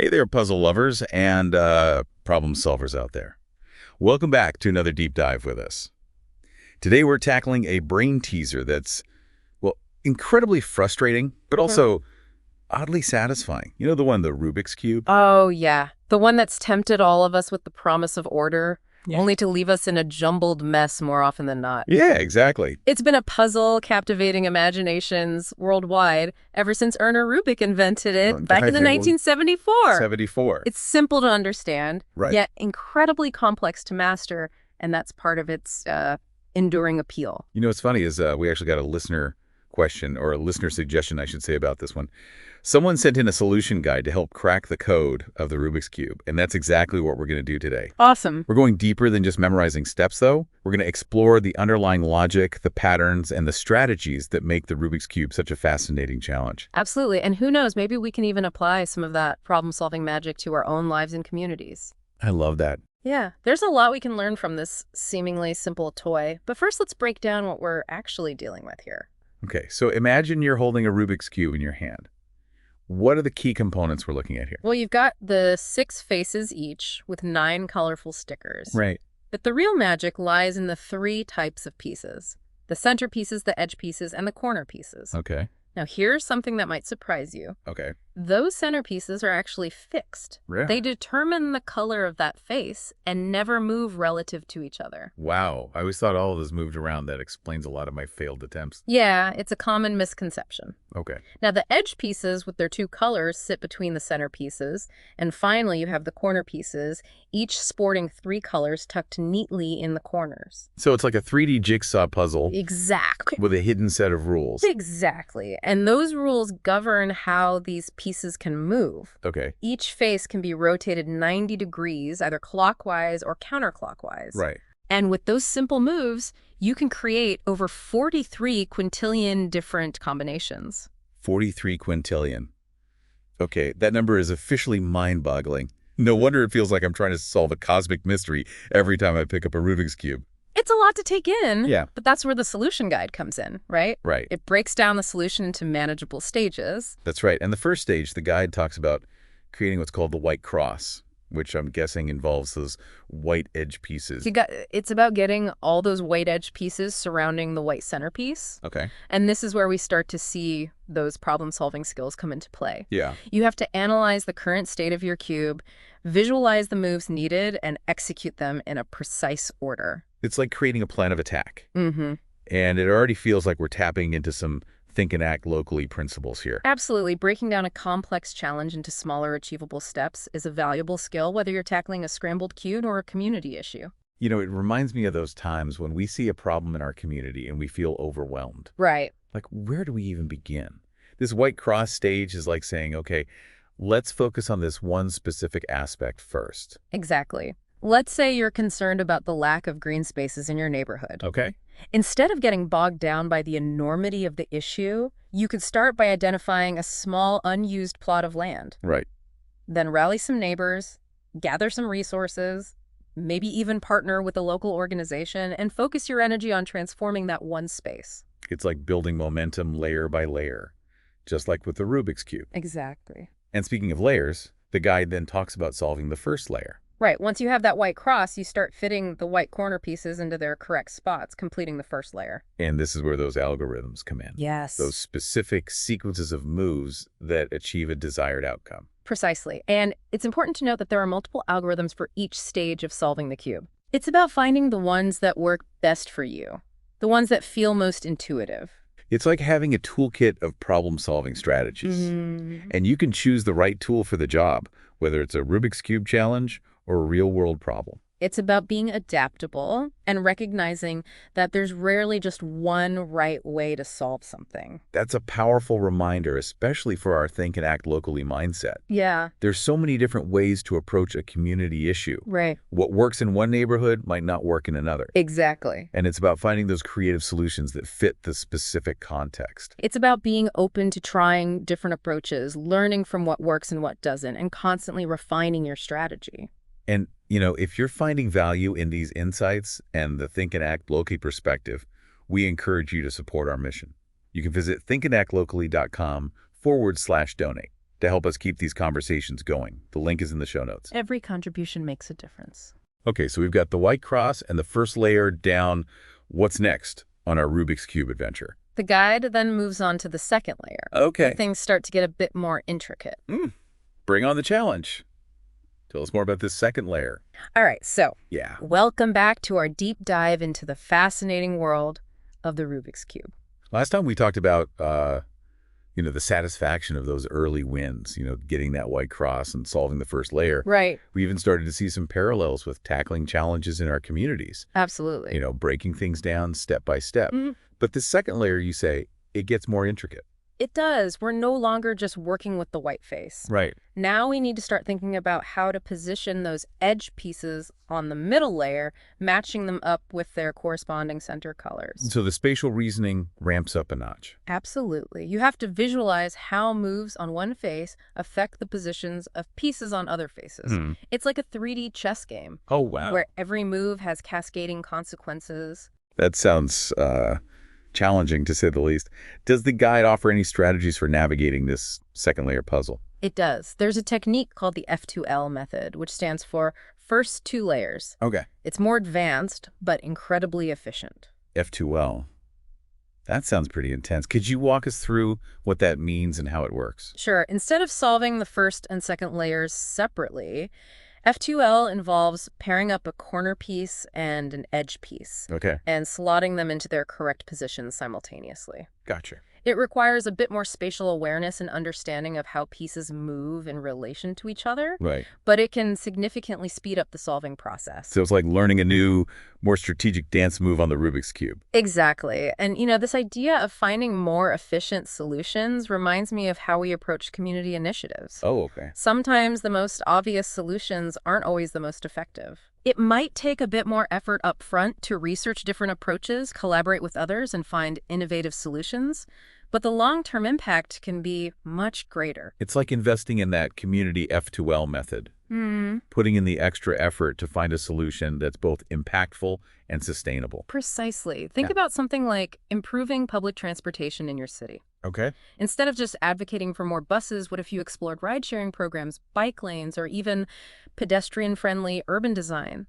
Hey there, puzzle lovers and problem solvers out there. Welcome back to another deep dive with us. Today we're tackling a brain teaser that's, well, incredibly frustrating, but also oddly satisfying. You know the one, the Rubik's Cube? Oh, yeah. The one that's tempted all of us with the promise of order, Yeah. only to leave us in a jumbled mess more often than not. Yeah, exactly. It's been a puzzle captivating imaginations worldwide ever since Erner Rubik invented it back in the 1974. 74. It's simple to understand, Right. yet incredibly complex to master, and that's part of its enduring appeal. You know what's funny is we actually got a listener question, or a listener suggestion, I should say, about this one. Someone sent in a solution guide to help crack the code of the Rubik's Cube, and that's exactly what we're going to do today. Awesome. We're going deeper than just memorizing steps, though. We're going to explore the underlying logic, the patterns, and the strategies that make the Rubik's Cube such a fascinating challenge. Absolutely. And who knows, maybe we can even apply some of that problem-solving magic to our own lives and communities. I love that. Yeah, there's a lot we can learn from this seemingly simple toy. But first, let's break down what we're actually dealing with here. Okay, so imagine you're holding a Rubik's Cube in your hand. What are the key components we're looking at here? Well, you've got the 6 faces each with 9 colorful stickers. Right. But the real magic lies in the 3 types of pieces: the center pieces, the edge pieces, and the corner pieces. Okay. Now, here's something that might surprise you. Okay. Those center pieces are actually fixed. Really? They determine the color of that face and never move relative to each other. Wow. I always thought all of this moved around. That explains a lot of my failed attempts. Yeah, it's a common misconception. Okay. Now, the edge pieces with their 2 colors sit between the center pieces. And finally, you have the corner pieces, each sporting 3 colors tucked neatly in the corners. So it's like a 3D jigsaw puzzle Exactly. with a hidden set of rules. Exactly. And those rules govern how these pieces can move. Okay. Each face can be rotated 90 degrees, either clockwise or counterclockwise. Right. And with those simple moves, you can create over 43 quintillion different combinations. 43 quintillion. Okay, that number is officially mind-boggling. No wonder it feels like I'm trying to solve a cosmic mystery every time I pick up a Rubik's Cube. It's a lot to take in, Yeah. but that's where the solution guide comes in, right? Right. It breaks down the solution into manageable stages. That's right. And the first stage, the guide talks about creating what's called the white cross, which I'm guessing involves those white edge pieces. It's about getting all those white edge pieces surrounding the white centerpiece. Okay. And this is where we start to see those problem-solving skills come into play. Yeah. You have to analyze the current state of your cube, visualize the moves needed, and execute them in a precise order. It's like creating a plan of attack. Mm-hmm. And it already feels like we're tapping into some think and act locally principles here. Absolutely. Breaking down a complex challenge into smaller, achievable steps is a valuable skill, whether you're tackling a scrambled cube or a community issue. You know, it reminds me of those times when we see a problem in our community and we feel overwhelmed. Right. Like, where do we even begin? This white cross stage is like saying, okay, let's focus on this one specific aspect first. Exactly. Let's say you're concerned about the lack of green spaces in your neighborhood. Okay. Instead of getting bogged down by the enormity of the issue, you could start by identifying a small, unused plot of land. Right. Then rally some neighbors, gather some resources, maybe even partner with a local organization, and focus your energy on transforming that one space. It's like building momentum layer by layer, just like with the Rubik's Cube. Exactly. And speaking of layers, the guide then talks about solving the first layer. Right. Once you have that white cross, you start fitting the white corner pieces into their correct spots, completing the first layer. And this is where those algorithms come in. Yes. Those specific sequences of moves that achieve a desired outcome. Precisely. And it's important to note that there are multiple algorithms for each stage of solving the cube. It's about finding the ones that work best for you, the ones that feel most intuitive. It's like having a toolkit of problem-solving strategies. Mm-hmm. And you can choose the right tool for the job, whether it's a Rubik's Cube challenge or a real-world problem. It's about being adaptable and recognizing that there's rarely just one right way to solve something. That's a powerful reminder, especially for our think and act locally mindset. Yeah. There's so many different ways to approach a community issue. Right. What works in one neighborhood might not work in another. Exactly. And it's about finding those creative solutions that fit the specific context. It's about being open to trying different approaches, learning from what works and what doesn't, and constantly refining your strategy. And, you know, if you're finding value in these insights and the think and act locally perspective, we encourage you to support our mission. You can visit thinkandactlocally.com/donate to help us keep these conversations going. The link is in the show notes. Every contribution makes a difference. Okay, so we've got the white cross and the first layer down. What's next on our Rubik's Cube adventure? The guide then moves on to the second layer. Okay. Where things start to get a bit more intricate. Bring on the challenge. Tell us more about this second layer. All right, so Yeah. welcome back to our deep dive into the fascinating world of the Rubik's Cube. Last time we talked about, the satisfaction of those early wins, getting that white cross and solving the first layer. Right. We even started to see some parallels with tackling challenges in our communities. Absolutely. Breaking things down step by step. Mhm. But this second layer, you say, it gets more intricate. It does. We're no longer just working with the white face. Right. Now we need to start thinking about how to position those edge pieces on the middle layer, matching them up with their corresponding center colors. So the spatial reasoning ramps up a notch. Absolutely. You have to visualize how moves on one face affect the positions of pieces on other faces. It's like a 3D chess game. Oh, wow. Where every move has cascading consequences. That sounds challenging, to say the least. Does the guide offer any strategies for navigating this second layer puzzle? It does. There's a technique called the F2L method, which stands for first two layers. Okay. It's more advanced, but incredibly efficient. F2L. That sounds pretty intense. Could you walk us through what that means and how it works? Sure. Instead of solving the first and second layers separately, F2L involves pairing up a corner piece and an edge piece. Okay. And slotting them into their correct positions simultaneously. Gotcha. It requires a bit more spatial awareness and understanding of how pieces move in relation to each other. Right. But it can significantly speed up the solving process. So it's like learning a new, more strategic dance move on the Rubik's Cube. Exactly. And, this idea of finding more efficient solutions reminds me of how we approach community initiatives. Oh, okay. Sometimes the most obvious solutions aren't always the most effective. It might take a bit more effort up front to research different approaches, collaborate with others, and find innovative solutions. But the long-term impact can be much greater. It's like investing in that community F2L method. Putting in the extra effort to find a solution that's both impactful and sustainable. Precisely. Think about something like improving public transportation in your city. Okay. Instead of just advocating for more buses, what if you explored ride-sharing programs, bike lanes, or even pedestrian-friendly urban design?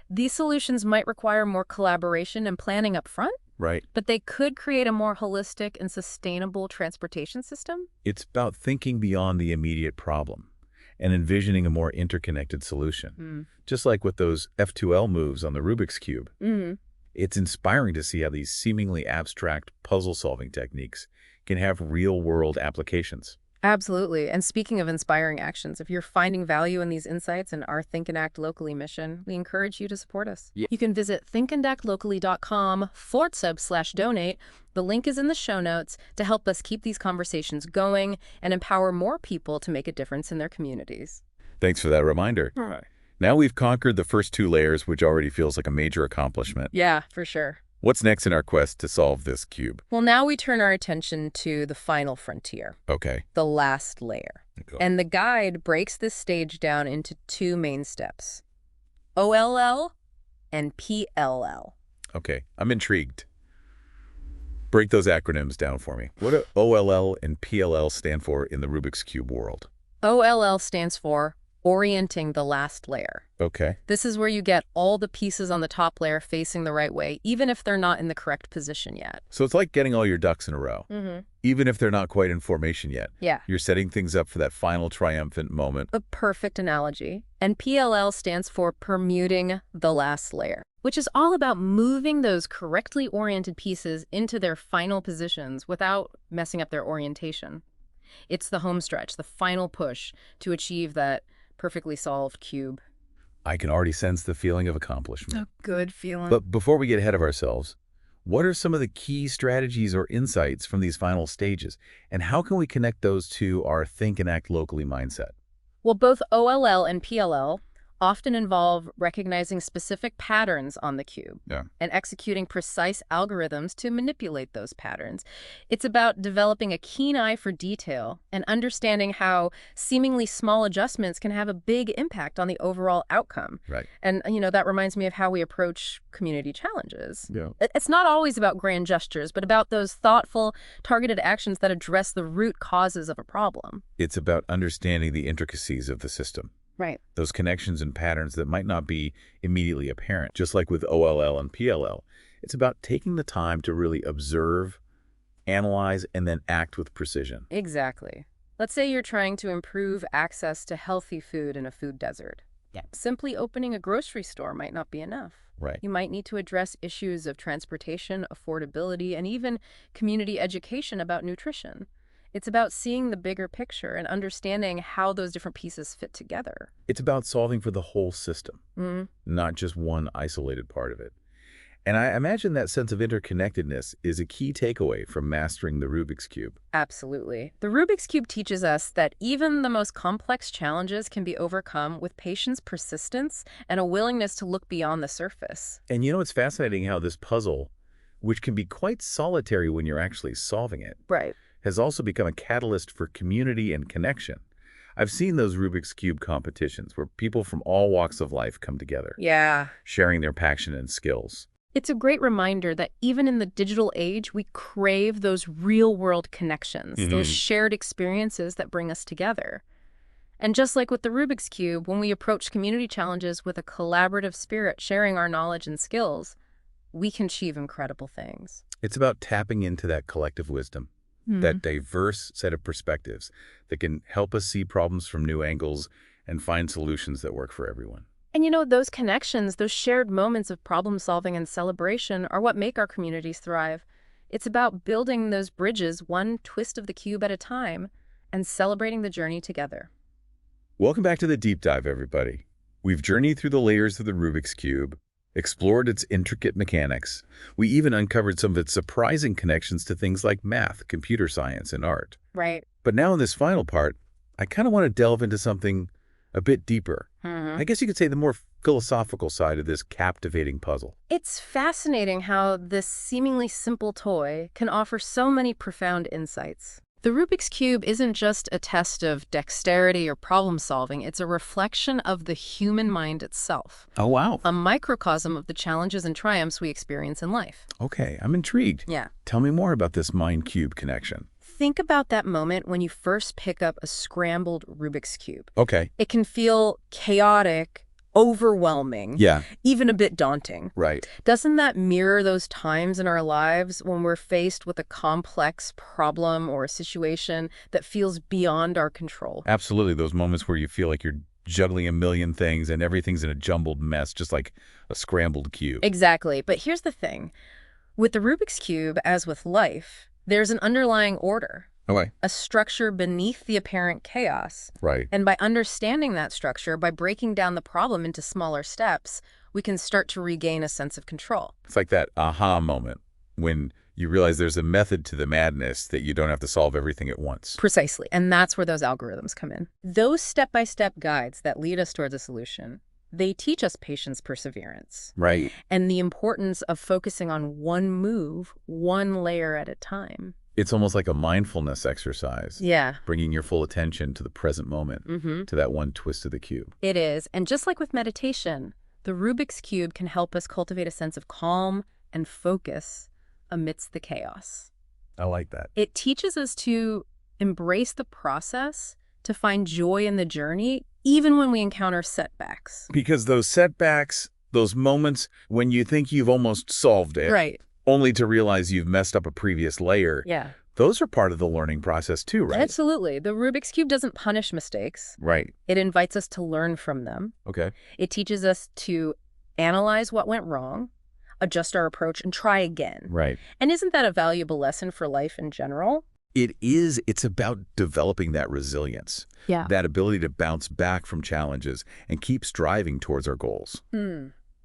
These solutions might require more collaboration and planning up front. Right. But they could create a more holistic and sustainable transportation system. It's about thinking beyond the immediate problem and envisioning a more interconnected solution. Just like with those F2L moves on the Rubik's Cube. It's inspiring to see how these seemingly abstract puzzle-solving techniques can have real-world applications. Absolutely. And speaking of inspiring actions, if you're finding value in these insights in our Think and Act Locally mission, we encourage you to support us. Yeah. You can visit thinkandactlocally.com/donate. The link is in the show notes to help us keep these conversations going and empower more people to make a difference in their communities. Thanks for that reminder. All right. Now we've conquered the first two layers, which already feels like a major accomplishment. Yeah, for sure. What's next in our quest to solve this cube? Well, now we turn our attention to the final frontier. Okay. The last layer. Go. And the guide breaks this stage down into two main steps, OLL and PLL. Okay, I'm intrigued. Break those acronyms down for me. What do OLL and PLL stand for in the Rubik's Cube world? OLL stands for orienting the last layer. Okay. This is where you get all the pieces on the top layer facing the right way, even if they're not in the correct position yet. So it's like getting all your ducks in a row, even if they're not quite in formation yet. Yeah. You're setting things up for that final triumphant moment. A perfect analogy. And PLL stands for permuting the last layer, which is all about moving those correctly oriented pieces into their final positions without messing up their orientation. It's the home stretch, the final push to achieve that perfectly solved cube. I can already sense the feeling of accomplishment. A good feeling. But before we get ahead of ourselves, what are some of the key strategies or insights from these final stages? And how can we connect those to our Think and Act Locally mindset? Well, both OLL and PLL often involve recognizing specific patterns on the cube Yeah. and executing precise algorithms to manipulate those patterns. It's about developing a keen eye for detail and understanding how seemingly small adjustments can have a big impact on the overall outcome. Right. And, that reminds me of how we approach community challenges. Yeah. It's not always about grand gestures, but about those thoughtful, targeted actions that address the root causes of a problem. It's about understanding the intricacies of the system. Right. Those connections and patterns that might not be immediately apparent, just like with OLL and PLL. It's about taking the time to really observe, analyze, and then act with precision. Exactly. Let's say you're trying to improve access to healthy food in a food desert. Yeah. Simply opening a grocery store might not be enough. Right. You might need to address issues of transportation, affordability, and even community education about nutrition. It's about seeing the bigger picture and understanding how those different pieces fit together. It's about solving for the whole system, Mm, not just one isolated part of it. And I imagine that sense of interconnectedness is a key takeaway from mastering the Rubik's Cube. absolutely. The Rubik's Cube teaches us that even the most complex challenges can be overcome with patience, persistence, and a willingness to look beyond the surface. And it's fascinating how this puzzle, which can be quite solitary when you're actually solving it, Right. has also become a catalyst for community and connection. I've seen those Rubik's Cube competitions where people from all walks of life come together, Yeah. sharing their passion and skills. It's a great reminder that even in the digital age, we crave those real-world connections, those shared experiences that bring us together. And just like with the Rubik's Cube, when we approach community challenges with a collaborative spirit, sharing our knowledge and skills, we can achieve incredible things. It's about tapping into that collective wisdom, that diverse set of perspectives that can help us see problems from new angles and find solutions that work for everyone. And those connections, those shared moments of problem solving and celebration are what make our communities thrive. It's about building those bridges one twist of the cube at a time and celebrating the journey together. Welcome back to the Deep Dive, everybody. We've journeyed through the layers of the Rubik's Cube, explored its intricate mechanics. We even uncovered some of its surprising connections to things like math, computer science, and art. Right. But now in this final part, I kind of want to delve into something a bit deeper. I guess you could say the more philosophical side of this captivating puzzle. It's fascinating how this seemingly simple toy can offer so many profound insights. The Rubik's Cube isn't just a test of dexterity or problem solving, it's a reflection of the human mind itself, Oh, wow. a microcosm of the challenges and triumphs we experience in life. Okay, I'm intrigued. Yeah. Tell me more about this mind-cube connection. Think about that moment when you first pick up a scrambled Rubik's Cube. Okay. It can feel chaotic, overwhelming, Yeah, even a bit daunting. right. Doesn't that mirror those times in our lives when we're faced with a complex problem or a situation that feels beyond our control? Absolutely. Those moments where you feel like you're juggling a million things and everything's in a jumbled mess, just like a scrambled cube. Exactly. But here's the thing. With the Rubik's Cube, as with life, there's an underlying order, Okay. a structure beneath the apparent chaos. Right. And by understanding that structure, by breaking down the problem into smaller steps, we can start to regain a sense of control. It's like that aha moment when you realize there's a method to the madness, that you don't have to solve everything at once. Precisely. And that's where those algorithms come in. Those step-by-step guides that lead us towards a solution, they teach us patience, perseverance, Right. and the importance of focusing on one move, one layer at a time. It's almost like a mindfulness exercise, Yeah. bringing your full attention to the present moment, to that one twist of the cube. It is. And just like with meditation, the Rubik's Cube can help us cultivate a sense of calm and focus amidst the chaos. I like that. It teaches us to embrace the process, to find joy in the journey, even when we encounter setbacks. Because those setbacks, those moments when you think you've almost solved it, Right. only to realize you've messed up a previous layer, Yeah. those are part of the learning process too, right? Absolutely. The Rubik's Cube doesn't punish mistakes. Right. It invites us to learn from them. Okay. It teaches us to analyze what went wrong, adjust our approach, and try again. Right. And isn't that a valuable lesson for life in general? It is. It's about developing that resilience, Yeah. that ability to bounce back from challenges and keep striving towards our goals.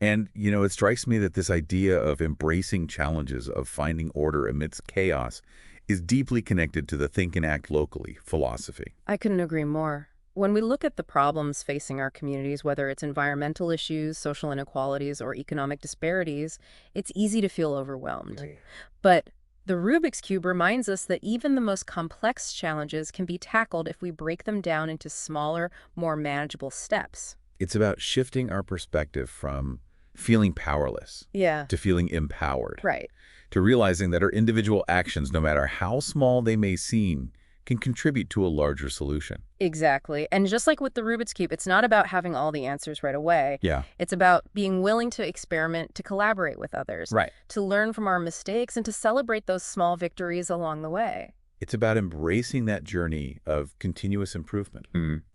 And, it strikes me that this idea of embracing challenges, of finding order amidst chaos, is deeply connected to the think and act locally philosophy. I couldn't agree more. When we look at the problems facing our communities, whether it's environmental issues, social inequalities, or economic disparities, it's easy to feel overwhelmed. Right. But the Rubik's Cube reminds us that even the most complex challenges can be tackled if we break them down into smaller, more manageable steps. It's about shifting our perspective from feeling powerless Yeah. to feeling empowered, Right. to realizing that our individual actions, no matter how small they may seem, can contribute to a larger solution. Exactly. And just like with the Rubik's Cube, it's not about having all the answers right away. Yeah. It's about being willing to experiment, to collaborate with others, Right. to learn from our mistakes, and to celebrate those small victories along the way. It's about embracing that journey of continuous improvement,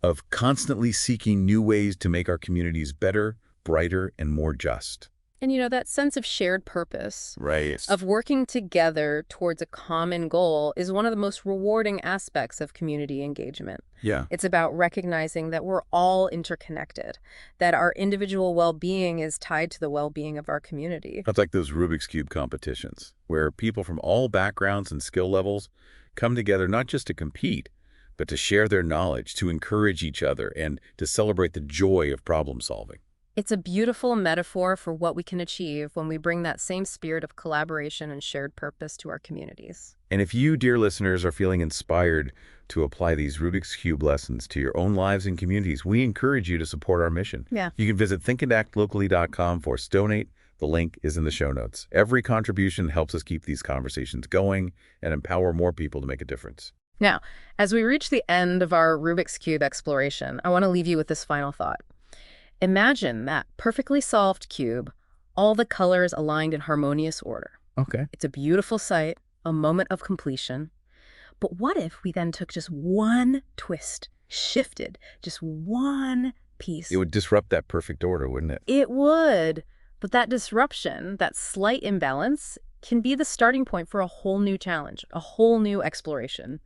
of constantly seeking new ways to make our communities better, brighter, and more just. And that sense of shared purpose, Right. of working together towards a common goal, is one of the most rewarding aspects of community engagement. Yeah. It's about recognizing that we're all interconnected, that our individual well-being is tied to the well-being of our community. That's like those Rubik's Cube competitions, where people from all backgrounds and skill levels come together not just to compete, but to share their knowledge, to encourage each other, and to celebrate the joy of problem solving. It's a beautiful metaphor for what we can achieve when we bring that same spirit of collaboration and shared purpose to our communities. And if you, dear listeners, are feeling inspired to apply these Rubik's Cube lessons to your own lives and communities, we encourage you to support our mission. Yeah. You can visit thinkandactlocally.com/donate. The link is in the show notes. Every contribution helps us keep these conversations going and empower more people to make a difference. Now, as we reach the end of our Rubik's Cube exploration, I want to leave you with this final thought. Imagine that perfectly solved cube, all the colors aligned in harmonious order. Okay. It's a beautiful sight, a moment of completion. But what if we then took just one twist, shifted just one piece? It would disrupt that perfect order, wouldn't it? It would. But that disruption, that slight imbalance, can be the starting point for a whole new challenge, a whole new exploration.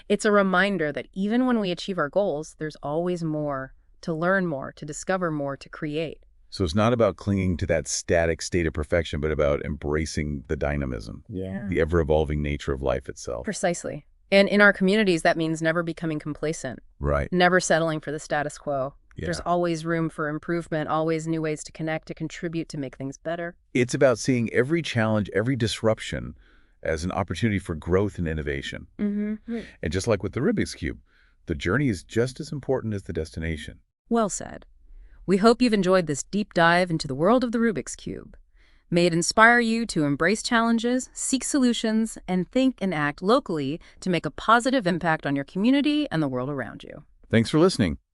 It's a reminder that even when we achieve our goals, there's always more, to learn more, to discover more, to create. So it's not about clinging to that static state of perfection, but about embracing the dynamism, Yeah. the ever-evolving nature of life itself. Precisely. And in our communities, that means never becoming complacent, Right. never settling for the status quo. Yeah. There's always room for improvement, always new ways to connect, to contribute, to make things better. It's about seeing every challenge, every disruption as an opportunity for growth and innovation. Mm-hmm. And just like with the Rubik's Cube, the journey is just as important as the destination. Well said. We hope you've enjoyed this deep dive into the world of the Rubik's Cube. May it inspire you to embrace challenges, seek solutions, and think and act locally to make a positive impact on your community and the world around you. Thanks for listening.